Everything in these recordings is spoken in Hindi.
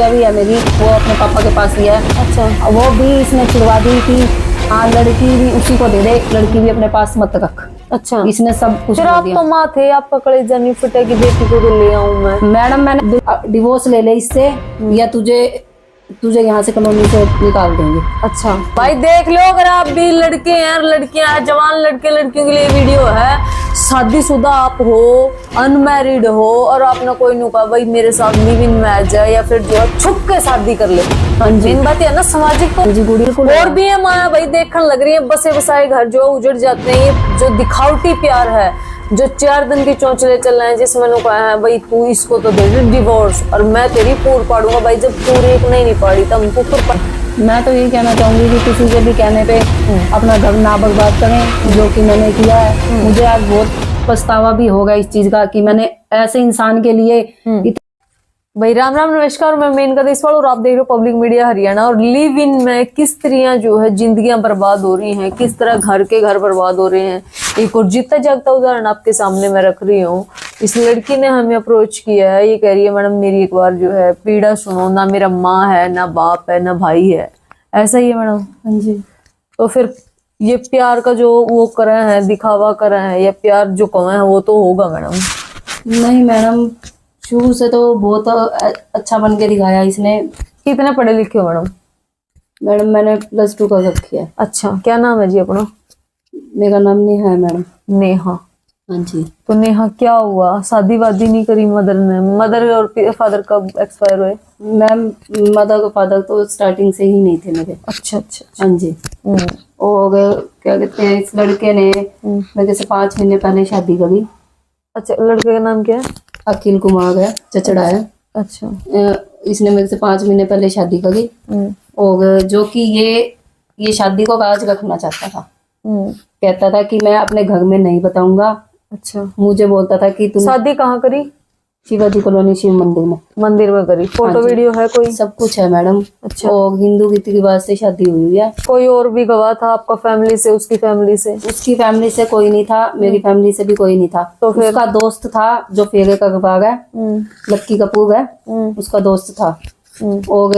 भी है मेरी, वो अपने पापा के पास ही है। अच्छा, वो भी इसने छुड़वा दी कि हाँ लड़की भी उसी को दे दे, लड़की भी अपने पास मत रख। अच्छा, इसने सब कुछ फिर बोल आप दिया। तो माँ थे, आपका कलेजा नहीं फटे कि बेटी को तो ले आऊं मैं। मैडम मैंने डिवोर्स ले ले इससे, या तुझे तुझे यहाँ से कॉलोनी से निकाल देंगे। अच्छा भाई देख लो, अगर आप भी लड़के हैं और लड़कियां हैं, जवान लड़के लड़कियों के लिए वीडियो है। शादीशुदा आप हो, अनमैरिड हो और आपने कोई नहीं कहा भाई मेरे साथ लिव इन मैच है, या फिर जो है छुप के शादी कर ले। हाँ जी, मेन बात है ना, सामाजिक तो जी गुड़ी को और भी है माया भाई, देखने लग रही है बसे बसाए घर जो उजड़ जाते हैं। ये जो दिखावटी प्यार है, जो 4 दिन की चौंचले चल रहे हैं, जिसमें मैंने कहा है भाई तू इसको तो दे दे डिवोर्स और मैं तेरी पूर पाड़ूंगा। भाई जब पूरी एक नहीं पाड़ी तब हमको फिर मैं तो यही कहना चाहूंगी कि किसी के भी कहने पे अपना घर ना बर्बाद करें, जो कि मैंने किया है। मुझे आज बहुत पछतावा भी होगा इस चीज का कि मैंने ऐसे इंसान के लिए भाई राम राम नमस्कार, मैं मेनका देशवाल और आप देख रहे हो पब्लिक मीडिया हरियाणा। और लिव इन में किस तरह जो है जिंदगियां बर्बाद हो रही हैं, किस तरह घर के घर बर्बाद हो रहे हैं, एक और जीता जागता उदाहरण आपके सामने मैं रख रही हूँ। इस लड़की ने हमें अप्रोच किया है, ये कह रही है मैडम मेरी एक बार जो है पीड़ा सुनो, ना मेरा माँ है, ना बाप है, ना भाई है। ऐसा ही है मैडम? हाँ जी। तो फिर ये प्यार का जो वो कर रहे हैं, दिखावा कर रहे हैं, या प्यार जो कमा है वो तो होगा मैडम? नहीं मैडम, शुरू से तो बहुत अच्छा बन के दिखाया इसने। कितने पढ़े लिखे हो मैडम? मैडम मैंने +2 का रखी है। अच्छा, क्या नाम है जी अपना? मेरा नाम नेहा है मैडम। नेहा। हाँ जी। तो नेहा क्या हुआ, शादी वादी नहीं करी मदर ने? मदर और फादर कब एक्सपायर हुए? मैम मदर और फादर तो स्टार्टिंग से ही नहीं थे मेरे। अच्छा अच्छा। हाँ जी। और क्या कहते हैं, इस लड़के ने मेरे से 5 महीने पहले शादी करी। अच्छा, लड़के का नाम क्या है? अखिल कुमार है, चचड़ा है। अच्छा। इसने मेरे से 5 महीने पहले शादी करी, और जो कि ये शादी को काज रखना चाहता था। कहता था कि मैं अपने घर में नहीं बताऊंगा। अच्छा। मुझे बोलता था कि तुम शादी कहाँ करी? शिवाजी कॉलोनी शिव मंदिर में। मंदिर में करी? फोटो हाँ जी। वीडियो है कोई? सब कुछ है मैडम। अच्छा। और हिंदू रीति रिवाज से शादी हुई है। कोई और भी गवाह था आपका फैमिली से, उसकी फैमिली से? उसकी फैमिली से कोई नहीं था, मेरी फैमिली से भी कोई नहीं था। तो फिर उसका दोस्त था जो फेरे का गवाह है, लक्की कपूर है, उसका दोस्त था। और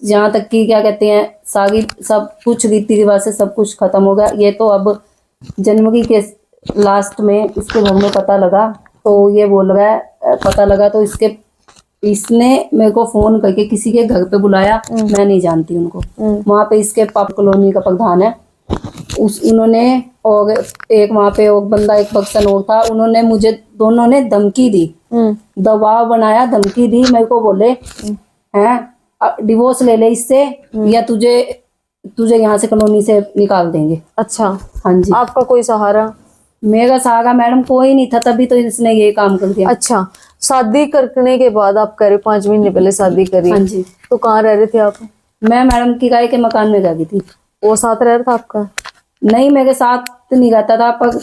यहाँ तक कि क्या कहते हैं, सारी सब कुछ रीति रिवाज से सब कुछ खत्म हो गया। ये तो अब जनवरी के लास्ट में इसके घर में पता लगा, तो ये बोल रहा है पता लगा तो इसने मेरे को फोन करके किसी के घर पे बुलाया। मैं नहीं जानती उनको। वहां पे इसके पाप कॉलोनी का प्रधान है, उन्होंने, और एक वहां पे और बंदा, एक पर्सन और था, उन्होंने मुझे, दोनों ने धमकी दी, दबाव बनाया, धमकी दी। मेरे को बोले हैं डिवोर्स ले ले इससे, या तुझे यहाँ से कॉलोनी से निकाल देंगे। अच्छा। हाँ जी। आपका कोई सहारा? मेरा सहारा मैडम कोई नहीं था, तभी तो इसने ये काम कर दिया। अच्छा, शादी करने के बाद आप कह रहे 5 महीने पहले शादी करी? हाँ जी। तो कहाँ रह रहे थे आप? मैं मैडम किराए के मकान में रह गई थी। वो साथ रह रहा था आपका? नहीं, मेरे साथ नहीं रहता था, पर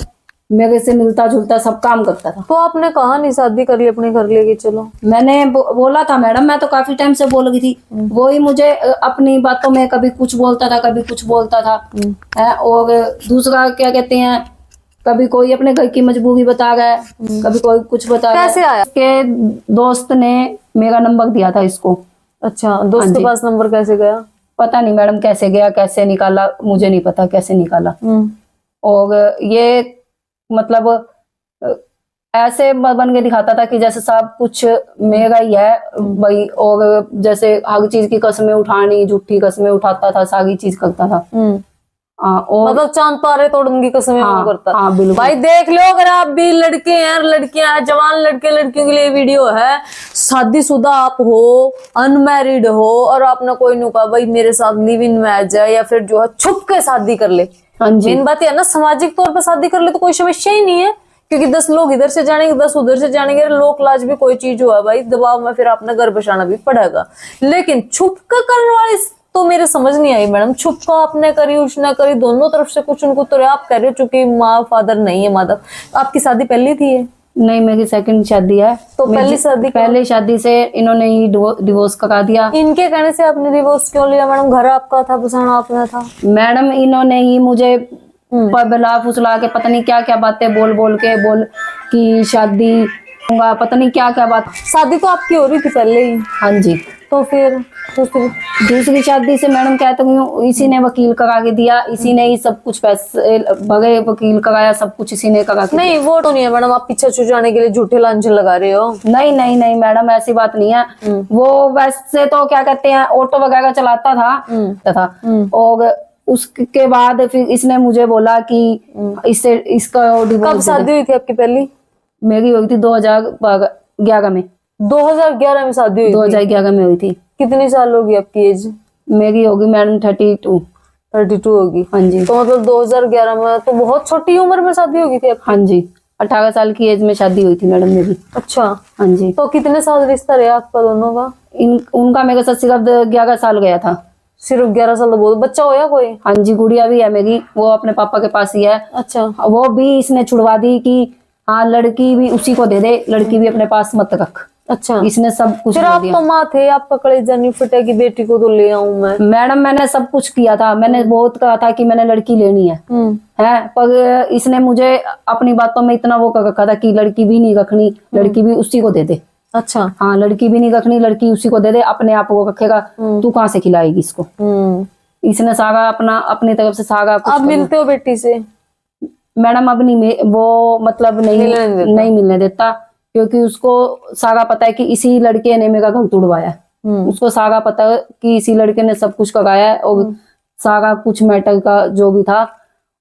मेरे से मिलता जुलता सब काम करता था। तो आपने कहा नहीं शादी कर ली, अपने घर लेके चलो? मैंने बोला था मैडम, मैं तो काफी टाइम से बोल रही थी। वो ही मुझे अपनी बातों में कभी कुछ बोलता था, कभी कुछ बोलता था। और दूसरा क्या कहते हैं, कभी कोई अपने घर की मजबूरी बता रहा है, कभी कोई कुछ बता रहा है। कैसे आया? के दोस्त ने मेरा नंबर दिया था इसको। अच्छा, दोस्त के पास नंबर कैसे गया? पता नहीं मैडम कैसे गया, कैसे निकाला, मुझे नहीं पता कैसे निकाला। और ये मतलब ऐसे बन के दिखाता था कि जैसे सब कुछ मेरा ही है भाई, और जैसे हर चीज की कस्में उठानी, झूठी कस्में उठाता था, सारी चीज करता था। और मतलब चांद तारे तोड़ने की कसमें करता। हाँ बिल्कुल। भाई देख लो, अगर आप भी लड़के हैं और लड़कियां हैं, जवान लड़के लड़कियों के लिए वीडियो है। शादीशुदा आप हो, अनमैरिड हो और आपने कोई नहीं कहा भाई मेरे साथ लिव इन मैच है, या फिर जो है छुप के शादी कर ले। हाँ जी। मेन बात है ना, सामाजिक तौर पर शादी कर ले तो कोई समस्या ही नहीं है, क्योंकि 10 लोग इधर से जानेंगे, 10 उधर से जानेंगे। लोक लाज भी कोई चीज हुआ भाई, दबाव में फिर आपने घर बसाना भी पड़ेगा। लेकिन छुप कर करने वाले तो मेरे समझ नहीं आई मैडम। छुप का आपने करी, उसने करी, दोनों तरफ से कुछ उनको। तो आप कह रहे हो चूंकि माँ फादर नहीं है, माधव आपकी शादी पहली थी? है नहीं, मेरी सेकंड शादी है। तो पहली शादी से इन्होंने ही डिवोर्स करा दिया। इनके कहने से आपने डिवोर्स क्यों लिया मैडम? घर आपका था, बसाना आपने था। मैडम इन्होंने ही मुझे बला फुसला के पता नहीं क्या क्या बातें बोल कि शादी, पता नहीं क्या क्या बात। शादी तो आपकी हो रही थी पहले ही? हाँ जी। तो फिर दूसरी शादी से मैडम कहती हूँ इसी ने वकील करा के दिया, इसी ने ही सब कुछ पैसे भगे, वकील कराया, सब कुछ इसी ने करा के नहीं वो तो नहीं है मैडम, आप पीछे छुड़ाने के लिए झूठे लांछन लगा रहे हो। नहीं नहीं नहीं मैडम, ऐसी बात नहीं है। वो वैसे तो क्या कहते हैं ऑटो वगैरह चलाता था और उसके बाद फिर इसने मुझे बोला कि इससे इसका कब डिवोर्स। शादी हुई थी आपकी पहली? मेरी हुई थी 2011 में। 2011 में शादी हुई थी? 2011 में हुई थी। कितनी साल होगी आपकी एज? मेरी होगी मैडम 32 होगी। हाँ जी। तो मतलब 2011 में तो बहुत छोटी उम्र में शादी होगी थी आपकी? हाँ जी, 18 साल की एज में शादी हुई थी मैडम मेरी। अच्छा। हाँ जी। तो कितने साल रिश्ता रहा आपका दोनों का? उनका मेरे साथ सिर्फ 11 साल गया था। सिर्फ 11 साल? तो बहुत। बच्चा होया कोई? हाँ जी, गुड़िया भी है मेरी, वो अपने पापा के पास ही है। अच्छा। वो भी इसने छुड़वा दी कि हाँ लड़की भी उसी को दे दे, लड़की भी अपने पास मत रख। अच्छा। इसने सब कुछ फिर बोल आप दिया। तो माँ थे, आपका कलेजा नहीं फटा कि बेटी को तो ले आऊं मैं? मैडम मैंने सब कुछ किया था, मैंने बहुत कहा था कि मैंने लड़की लेनी है पर इसने मुझे अपनी बातों में इतना वो कर रखा था कि लड़की भी नहीं रखनी, लड़की भी उसी को दे दे। अच्छा। हाँ, लड़की भी नहीं रखनी, लड़की उसी को दे दे, अपने आप को रखेगा, तू कहाँ से खिलाएगी इसको। इसने सारा अपनी तरफ से सारा कुछ। आप मिलते हो बेटी से? मैडम अब नहीं, वो मतलब नहीं मिलने देता, क्योंकि उसको सारा पता है कि इसी लड़के ने मेरा घर तुड़वाया है। उसको सारा पता है कि इसी लड़के ने सब कुछ कराया है और सारा कुछ मैटर का जो भी था।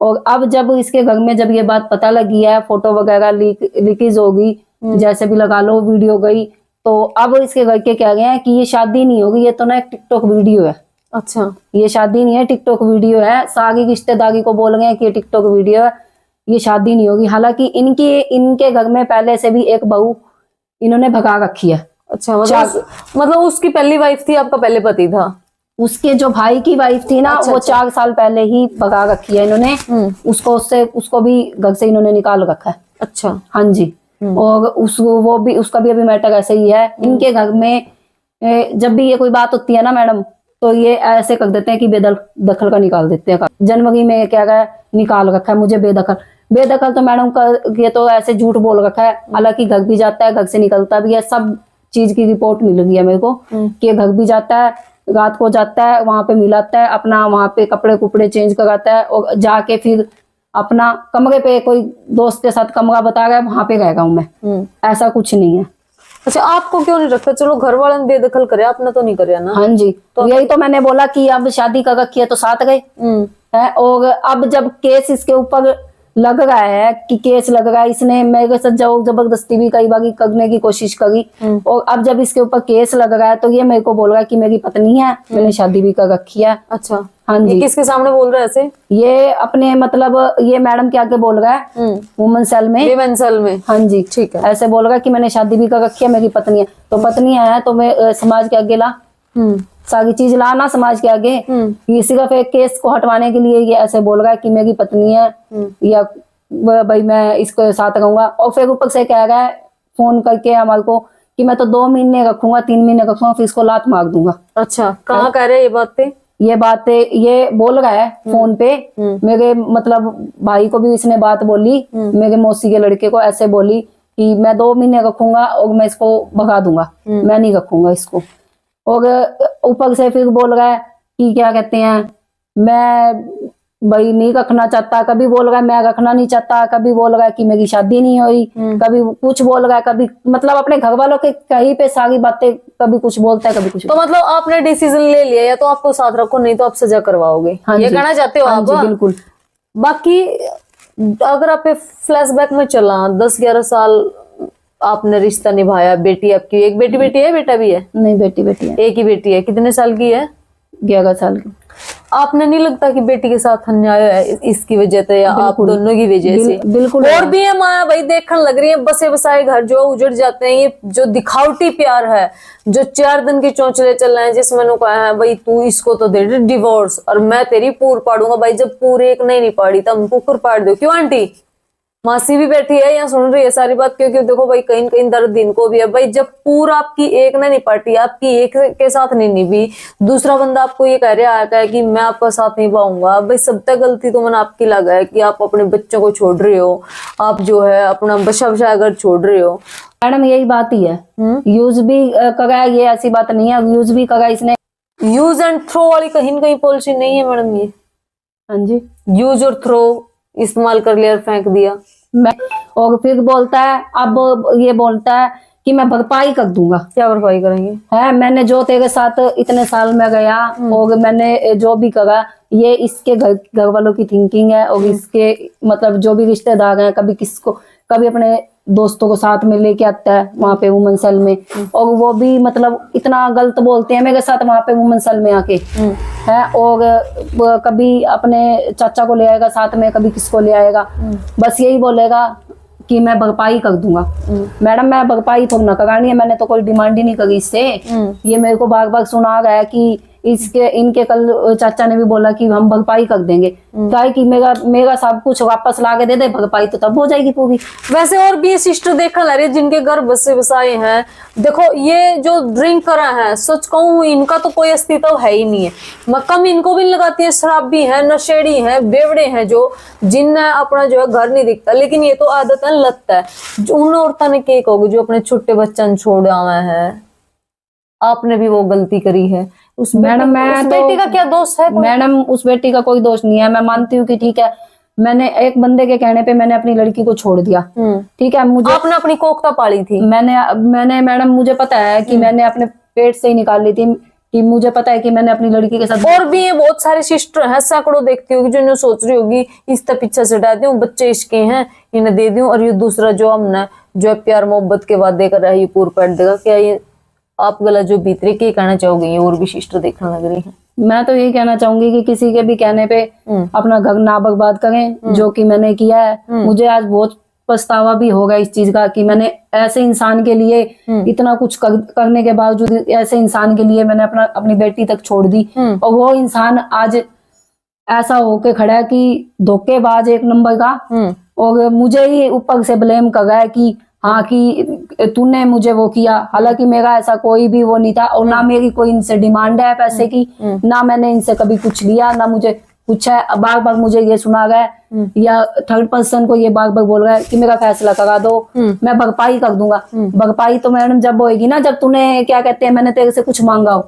और अब जब इसके घर में जब ये बात पता लगी है, फोटो वगैरह लीकेज होगी, जैसे भी लगा लो, वीडियो गई, तो अब इसके घर के कह गए हैं कि ये शादी नहीं होगी, ये तो ना एक टिकटॉक वीडियो है। अच्छा। ये शादी नहीं है, टिकटॉक वीडियो है। सारी रिश्तेदारी को बोल गए कि ये टिकटॉक वीडियो है, ये शादी नहीं होगी। हालांकि इनके घर में पहले से भी एक बहू इन्होंने भगा रखी है। अच्छा। मतलब उसकी पहली वाइफ थी, आपका पहले पति था? उसके जो भाई की वाइफ थी ना, अच्छा, वो अच्छा। 4 साल पहले ही भगा रखी है इन्होंने। उसको भी घर से इन्होंने निकाल रखा है। अच्छा। हाँ जी। और उसका भी अभी मैटर ऐसे ही है। इनके घर में जब भी ये कोई बात होती है ना मैडम, तो ये ऐसे कर देते हैं कि बेदखल का निकाल देते हैं। जनवरी में क्या गया, निकाल रखा है मुझे बेदखल तो मैडम का ये तो ऐसे झूठ बोल रखा है। हालांकि घर भी जाता है, घर से निकलता भी है, सब चीज की रिपोर्ट मिल गई है मेरे को कि घर भी जाता है, रात को जाता है, वहां पे मिलाता है अपना, वहां पे कपड़े कुपड़े चेंज कराता है और जाके फिर अपना कमरे पे कोई दोस्त के साथ कमरा बता रहा है, वहां पे रहेगा हूँ मैं। ऐसा कुछ नहीं है। अच्छा, आपको क्यों नहीं रखता? चलो घर वाले ने बेदखल करे, आपने तो नहीं करे ना? हाँ जी। तो यही तो मैंने बोला कि अब शादी कर रखी है तो साथ गए है। और अब जब केस इसके ऊपर लग रहा है कि केस लग रहा है, इसने मेरे साथ जबरदस्ती भी कई बार करने की कोशिश करी, और अब जब इसके ऊपर केस लग रहा है तो ये मेरे को बोल रहा है कि मेरी पत्नी है, मैंने शादी भी कर रखी है। अच्छा। हाँ जी। ये किसके सामने बोल रहा है ऐसे? ये अपने मतलब ये मैडम के आगे बोल रहा है, वुमेन सेल में। हाँ जी, ठीक है। ऐसे बोल रहा है कि मैंने शादी भी कर रखी है, मेरी पत्नी है। तो पत्नी है तो मैं समाज के आगे ला, सारी चीज लाना समाज के आगे। ये सिर्फ एक केस को हटवाने के लिए ये ऐसे बोल रहा है कि मेरी पत्नी है या भाई मैं इसको साथ रहूंगा। और फिर ऊपर से कह रहा है फोन करके हमारे को कि मैं तो 2 महीने रखूंगा, 3 महीने रखूंगा, फिर इसको लात मार दूंगा। अच्छा, कहाँ कह रहे हैं ये बातें? ये बोल रहा है फोन पे। मेरे मतलब भाई को भी इसने बात बोली, मेरे मौसी के लड़के को ऐसे बोली कि मैं 2 महीने रखूंगा और मैं इसको भगा दूंगा, मैं नहीं रखूंगा इसको। और ऊपर से फिर बोल रहा है कि क्या कहते हैं, मैं भाई नहीं रखना चाहता, कभी बोल रहा है मैं रखना नहीं चाहता, कभी बोल रहा है कि मेरी शादी नहीं हुई, कभी कुछ बोल रहा है, कभी मतलब अपने घर वालों के कहीं पे सारी बातें, कभी कुछ बोलता है, कभी कुछ। तो मतलब आपने डिसीजन ले लिया, या तो आपको साथ रखो, नहीं तो आप सजा करवाओगे। हाँ ये जी। कहना चाहते हो? हाँ आप? जी, बिल्कुल। बाकी अगर आप फ्लैशबैक में चला, 10-11 साल आपने रिश्ता निभाया, बेटी आपकी, एक बेटी है, बेटा भी है? नहीं, बेटी है। एक ही बेटी है। कितने साल की है? 11 साल की। आपने नहीं लगता कि बेटी के साथ अन्याय है इसकी वजह से, या आप दोनों की वजह से? बिल्कुल। और भी है माया भाई, देखने लग रही है, बसे बसाए घर जो उजड़ जाते हैं। ये जो दिखावटी प्यार है, जो 4 दिन के चौंचले चल रहे हैं, जिसमें नो कहा है भाई तू इसको तो दे दे डिवोर्स और मैं तेरी पूर पाड़ूंगा। भाई जब पूरे एक नहीं पाड़ी तब कुकर पाड़ दो। क्यों आंटी? मासी भी बैठी है यहाँ, सुन रही है सारी बात। क्योंकि देखो भाई कहीं कहीं दर्द इनको भी है। भाई जब पूरा आपकी एक नहीं पार्टी, आपकी एक के साथ नहीं निभी, दूसरा बंदा आपको ये कह रहा है कि मैं आपका साथ नहीं पाऊंगा। भाई सब तक गलती तो मैंने आपकी लगा है कि आप अपने बच्चों को छोड़ रहे हो, आप जो है अपना बसा बसा घर छोड़ रहे हो। मैडम यही बात ही है। यूज भी करा, ये ऐसी बात नहीं है, यूज भी करा इसने। यूज एंड थ्रो वाली कहीं न कहीं पॉलिसी नहीं है मैडम ये? हाँ जी, यूज और थ्रो, इस्तेमाल कर लिया और फेंक दिया। मैं और फिर बोलता है, अब ये बोलता है कि मैं भरपाई कर दूंगा। क्या भरपाई करेंगे? है, मैंने जो तेरे साथ इतने साल में गया और मैंने जो भी करा, ये इसके घर वालों की थिंकिंग है और इसके मतलब जो भी रिश्तेदार हैं, कभी किसको, कभी अपने दोस्तों को साथ में लेके आता है वहां पे वुमन सेल में, और वो भी मतलब इतना गलत बोलते हैं मेरे साथ वहां पे वुमन सेल में आके है। और कभी अपने चाचा को ले आएगा साथ में, कभी किसको ले आएगा, बस यही बोलेगा कि मैं भरपाई कर दूंगा। मैडम मैं भरपाई थोड़ी ना करानी है, मैंने तो कोई डिमांड ही नहीं करी इससे। ये मेरे को बार बार सुना रहा है कि इनके कल चाचा ने भी बोला कि हम भरपाई कर देंगे। क्या है कि मेरा सब कुछ वापस ला के दे दे, भरपाई तो तब हो जाएगी पूरी। वैसे और भी सिस्टर देखा ला रही जिनके घर बसे बसाए हैं। देखो ये जो ड्रिंक करा है, सच कहूँ इनका तो कोई अस्तित्व है ही नहीं है। मक्कम इनको भी लगाती है, शराब भी है, नशेड़ी है, बेवड़े हैं जो जिनने अपना जो है घर नहीं दिखता, लेकिन ये तो आदत है, लत है। उन औरतों ने क्या कहोगे जो अपने छोटे बच्चन छोड़ आवे हैं? आपने भी वो गलती करी है। उस मैडम मैं बेटी का क्या दोष है? मैडम उस बेटी का कोई दोष नहीं है। मैं मानती हूँ कि ठीक है, मैंने एक बंदे के कहने पे मैंने अपनी लड़की को छोड़ दिया, ठीक है। मुझे आपने अपनी कोख्ता पाली थी? मैंने मैडम मुझे पता है कि मैंने अपने पेट से ही निकाल ली थी, कि मुझे पता है कि मैंने अपनी लड़की के साथ। और भी ये बहुत सारे सिस्टर हैं, सैकड़ों देखती होगी जो सोच रही होगी इस तक पीछे से हटा दूं, बच्चे इसके हैं इन्हें दे दूं, और ये दूसरा जो हमने जो है प्यार मोहब्बत के वादे कर रहा है ये पूर पैट देगा। क्या ये आप गलत जो भीतरी के कहना चाहोगे? ये और भी सिस्टर देखने लग रही है। मैं तो यही कहना चाहूंगी कि किसी के भी कहने पे अपना घर ना बर्बाद करें, जो कि मैंने किया है। मुझे आज बहुत पछतावा भी होगा इस चीज का कि मैंने ऐसे इंसान के लिए इतना कुछ करने के बावजूद ऐसे इंसान के लिए मैंने अपनी बेटी तक छोड़ दी, और वो इंसान आज ऐसा होके खड़ा है कि धोखेबाज एक नंबर का, और मुझे ही ऊपर से ब्लेम कर रहा है कि हाँ कि तूने मुझे वो किया। हालांकि मेरा ऐसा कोई भी वो नहीं था, और ना मेरी कोई इनसे डिमांड है पैसे की, ना मैंने इनसे कभी कुछ लिया, ना मुझे कुछ है। बार बार मुझे ये सुना गया या थर्ड पर्सन को ये बार बार बोल रहा है कि मेरा फैसला करा दो, मैं भरपाई कर दूंगा। भरपाई तो मैडम जब होएगी ना, जब तूने क्या कहते हैं मैंने तेरे से कुछ मांगा हो।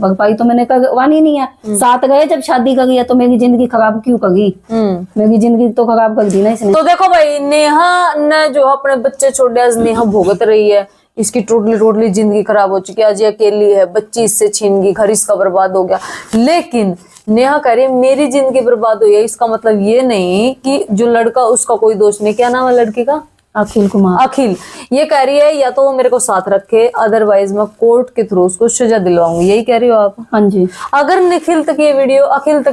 भरपाई तो मैंने करवानी नहीं है। साथ गए जब शादी करी है तो मेरी जिंदगी खराब क्यों करी? मेरी जिंदगी तो खराब कर दी ना इसने। तो देखो भाई, नेहा ने जो अपने बच्चे छोड़े, नेहा भुगत रही है, इसकी टोटली जिंदगी खराब हो चुकी है। आज ये अकेली है, बच्ची इससे छीन गई, घर इसका बर्बाद हो गया। लेकिन नेहा कह रही है मेरी जिंदगी बर्बाद हुई है, इसका मतलब ये नहीं कि जो लड़का उसका कोई दोष नहीं। क्या नाम है लड़की का? अखिल कुमार। अखिल ये कह रही है या तो वो मेरे को साथ रखे, अदरवाइज मैं कोर्ट के थ्रू उसको सजा दिलवाऊंगी। यही कह रही हो आप? हाँ जी। अगर अखिल तक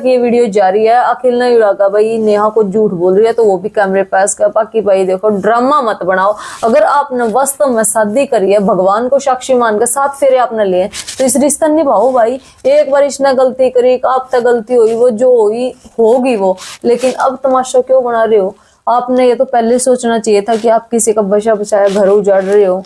ये वीडियो जारी है, अखिल ने लगा भाई नेहा को झूठ बोल रही है, तो वो भी कैमरे पास कर बाकी भाई देखो ड्रामा मत बनाओ। अगर आपने वास्तव में शादी करी है, भगवान को साक्षी मानकर 7 फेरे आपने लिए, तो इस रिश्ता निभाओ भाई। एक बार इसने गलती करी, आप तक गलती हुई, वो जो हुई होगी वो, लेकिन अब तमाशा क्यों बना रहे हो? आपने ये तो पहले सोचना चाहिए था कि आप किसी का बचा बचाया घर उजाड़ रहे हो,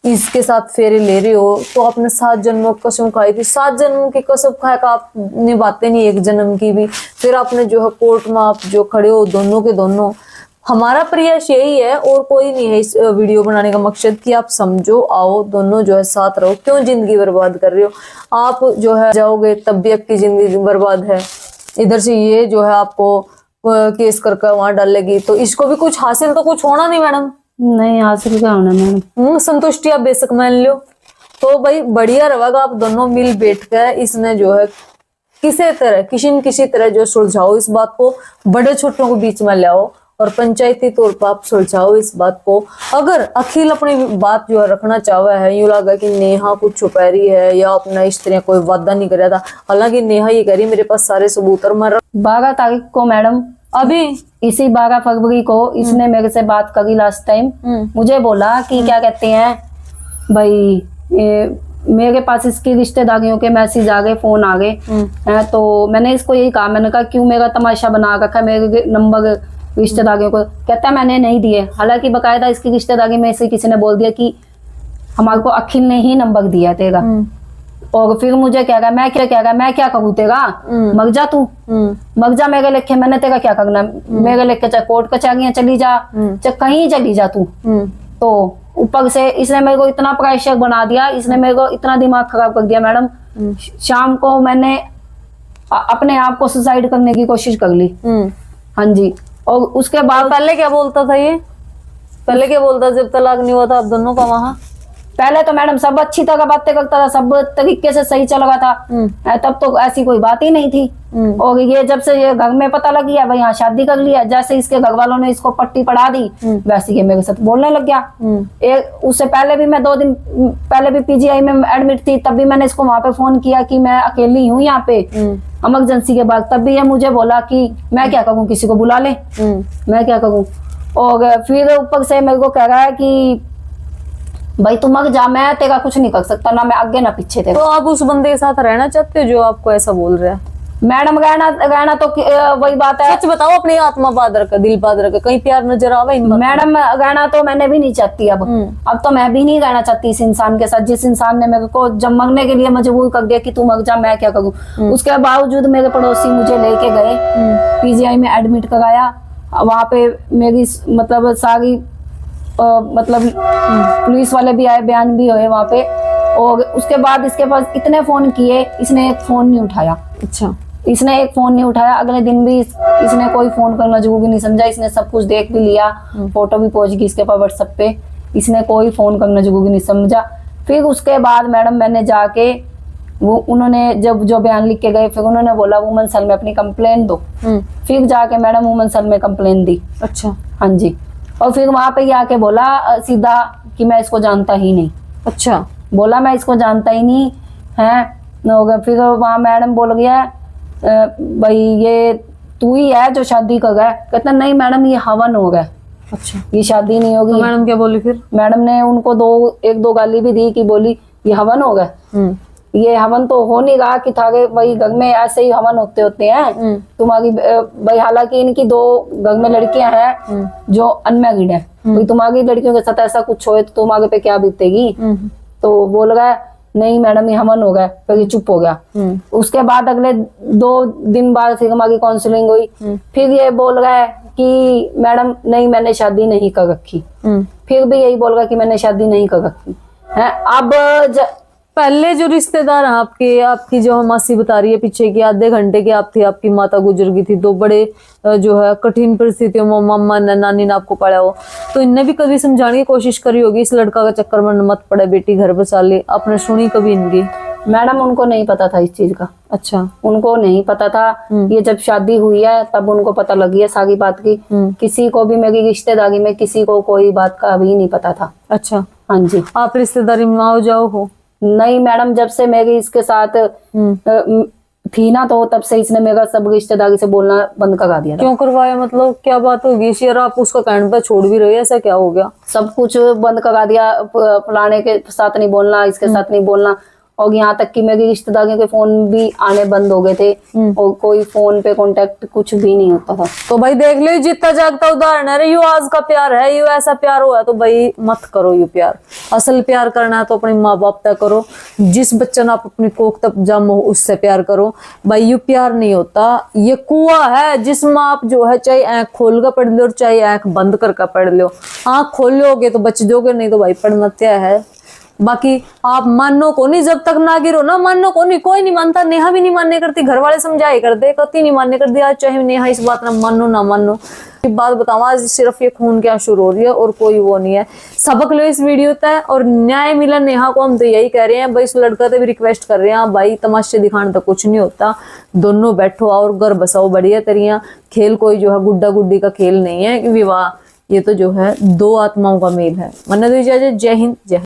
इसके साथ फेरे ले रहे हो, तो आपने 7 जन्मों की कसम खाई थी। 7 जन्मों की कसम खा कर आप निभाते नहीं एक जन्म की भी। फिर आपने जो है कोर्ट में आप जो खड़े हो दोनों के दोनों। हमारा प्रयास यही है और कोई नहीं है इस वीडियो बनाने का मकसद कि आप समझो, आओ दोनों जो है साथ रहो। क्यों जिंदगी बर्बाद कर रहे हो? आप जो है जाओगे तब भी आपकी जिंदगी बर्बाद है। इधर से ये जो है आपको केस करके वहां डालेगी, तो इसको भी कुछ हासिल तो कुछ होना नहीं मैडम। नहीं हासिल क्या होना मैडम? संतुष्टि आप बेशक मान लो, तो भाई बढ़िया रहेगा। आप दोनों मिल बैठ कर इसने जो है किसी तरह जो सुलझाओ इस बात को, बड़े छोटों को बीच में लाओ और पंचायती तौर पर आप सुलझाओ इस बात को। अगर अखिल अपनी बात जो है रखना चाहवा है, यूं लगा कि नेहा कुछ छुपा रही है या अपना इस तरह कोई वादा नहीं कर रहा था, हालांकि नेहा ये कह रही मेरे पास सारे सबूत और मैं 12 तारीख को मैडम, अभी इसी 12 फरवरी को इसने मेरे से बात करी लास्ट टाइम। मुझे बोला कि क्या कहते हैं भाई मेरे पास इसकी रिश्तेदारियों के मैसेज आ गए, फोन आ गए। तो मैंने इसको यही कहा, मैंने कहा क्यों मेरा तमाशा बना रखा, मेरे नंबर रिश्तेदारियों को। कहता है मैंने नहीं दिए। हालांकि बकायदा इसकी रिश्तेदारी में से किसी ने बोल दिया कि हमारे को अखिल ने ही नंबर दिया तेरा। और फिर मुझे कह रहा है मैं क्या करूँ तेरा, मर जा तू, मर जा मेरे लेखे, मैंने तेरा क्या करना, मेरे लेखे चाहे कोर्ट कचहरियां चली जा, चाहे कहीं चली जा तू। तो ऊपर से इसने मेरे को इतना प्रेशर बना दिया, इसने मेरे को इतना दिमाग खराब कर दिया मैडम। शाम को मैंने अपने आप को सुसाइड करने की कोशिश कर ली। हाँ जी। और उसके बाद पहले क्या बोलता था ये? पहले क्या बोलता जब तलाक नहीं हुआ था आप दोनों का वहाँ? पहले तो मैडम सब अच्छी तरह बातें करता था, सब तरीके से सही चल रहा था। तब तो ऐसी कोई बात ही नहीं थी। और ये जब से ये घर में पता लग गया भाई यहाँ शादी कर लिया, जैसे इसके घर वालों ने इसको पट्टी पढ़ा दी वैसे ये मेरे साथ बोलने लग गया। उससे पहले भी मैं 2 दिन पहले भी पीजीआई में एडमिट थी, तब भी मैंने इसको वहां पे फोन किया कि मैं अकेली हूँ यहाँ पे इमरजेंसी के बाद, तब भी ये मुझे बोला कि मैं क्या करूँ, किसी को बुला ले, मैं क्या करूँ। और फिर ऊपर से मेरे को कह रहा है कि भाई तू मर जा, मैं तेरा कुछ नहीं कर सकता, ना मैं आगे ना पीछे तेरा। तो आप उस बंदे के साथ रहना चाहते हो जो आपको ऐसा बोल रहा है? मैडम रहना तो वही बात है। सच बताओ, अपनी आत्मा बात रखे, दिल बात रखे, कहीं प्यार नजर आवे इन मैडम रहना तो मैंने भी नहीं चाहती अब तो मैं भी नहीं रहना चाहती इस इंसान के साथ, जिस इंसान ने मेरे को जब मरने के लिए मजबूर कर दिया कि तू मर जा, मैं क्या करूँ। उसके बावजूद मेरे पड़ोसी मुझे लेके गए, पीजीआई में एडमिट कराया। वहां पे मेरी मतलब सारी मतलब पुलिस वाले भी आए, बयान भी हुए वहां पे। और उसके बाद इसके पास इतने फोन किए, इसने एक फोन नहीं उठाया। अच्छा, इसने एक फोन नहीं उठाया। अगले दिन भी इसने कोई फोन करना जरूरी नहीं समझा। इसने सब कुछ देख भी लिया, फोटो भी पहुंच गई इसके पास व्हाट्सएप पे। इसने कोई फोन करना जरूरी नहीं समझा। फिर उसके बाद मैडम मैंने जाके वो उन्होंने जब जो बयान लिख के गए, फिर उन्होंने बोला वुमन सेल में अपनी कंप्लेन दो। फिर जाके मैडम वुमन सेल में कंप्लेन दी। अच्छा, हाँ जी। और फिर वहां पे आके बोला सीधा कि मैं इसको जानता ही नहीं। अच्छा, बोला मैं इसको जानता ही नहीं है। फिर वहां मैडम बोल गया भाई ये तू ही है जो शादी कर गया। कहता नहीं मैडम ये हवन हो गया। अच्छा, ये शादी नहीं होगी। तो मैडम क्या बोली फिर? मैडम ने उनको 1-2 गाली भी दी कि बोली ये हवन हो गया। ये हवन तो हो नहीं रहा कि थारे भाई घर में ऐसे ही हवन होते हैं तुम्हारी भाई। हालांकि इनकी 2 घर में लड़कियां हैं जो अनमैरिड है। भाई तुम्हारी लड़कियों के साथ ऐसा कुछ हो तो तुम्हारे पे क्या बीतेगी। तो बोल रहा है नहीं मैडम ये हमन हो गया। फिर ये चुप हो गया। उसके बाद अगले 2 दिन बाद फिर हमारी काउंसलिंग हुई। फिर ये बोल रहा है कि मैडम नहीं मैंने शादी नहीं कर रखी। फिर भी यही बोल रहा है कि मैंने शादी नहीं कर रखी है। अब पहले जो रिश्तेदार आपकी जो मासी बता रही है पीछे की आधे घंटे की आप थी, आपकी माता गुजर गई थी, 2 बड़े जो है कठिन परिस्थितियों में मामा ने नानी ने आपको पढ़ा हो, तो इनने भी कभी समझाने की कोशिश करी होगी इस लड़का का चक्कर में मत पड़े, बेटी घर बसा ले। आपने सुनी कभी इनकी? मैडम उनको नहीं पता था इस चीज का। अच्छा, उनको नहीं पता था। ये जब शादी हुई है तब उनको पता लगी है सारी बात की। किसी को भी मेरी रिश्तेदारी में किसी को कोई बात का अभी नहीं पता था। अच्छा, हाँ जी। आप रिश्तेदारी में आओ जाओ हो? नहीं मैडम, जब से मेरी इसके साथ थी ना तो तब से इसने मेरा सब रिश्तेदारी से बोलना बंद करा दिया था। क्यों करवाया? मतलब क्या बात होगी शेर, आप उसका कहने पर छोड़ भी रहे, ऐसा क्या हो गया? सब कुछ बंद करा दिया। फलाने के साथ नहीं बोलना, इसके साथ नहीं बोलना। और यहाँ तक कि मेरी रिश्तेदारियों के फोन भी आने बंद हो गए थे और कोई फोन पे कांटेक्ट कुछ भी नहीं होता था। तो भाई देख लो जितना जागता उदाहरण है। यू आज का प्यार है, यू ऐसा प्यार हुआ तो भाई मत करो यू प्यार। असल प्यार करना है तो अपने माँ बाप तक करो, जिस बच्चे ने आप अपनी कोख तक जम हो उससे प्यार करो। भाई यू प्यार नहीं होता, ये कुआं है जिसमें आप जो है चाहे आंख खोल कर पढ़ लो और चाहे आंख बंद करके पढ़ लो। आंख खोल लोगे तो बच जाओगे, नहीं तो भाई पढ़ना क्या है। बाकी आप मानो को नहीं, जब तक ना गिरो ना मानो को नहीं। कोई नहीं मानता, नेहा भी नहीं मानने करती, घर वाले समझाए करते, कति नहीं मानने करती। आज चाहे नेहा इस बात ना मानो ना मानो, बात बताऊं आज सिर्फ ये खून क्या शुरू हो रही है और कोई वो नहीं है। सबक लो इस वीडियो तक और न्याय मिला नेहा को। हम तो यही कह रहे हैं भाई, इस लड़का से भी रिक्वेस्ट कर रहे हैं भाई, तमाशे दिखाने तो कुछ नहीं होता, दोनों बैठो और घर बसाओ बढ़िया तरिया। खेल कोई जो है गुड्डा गुड्डी का खेल नहीं है, विवाह ये तो जो है 2 आत्माओं का मेल है। मन्नत इजाजत, जय हिंद जय।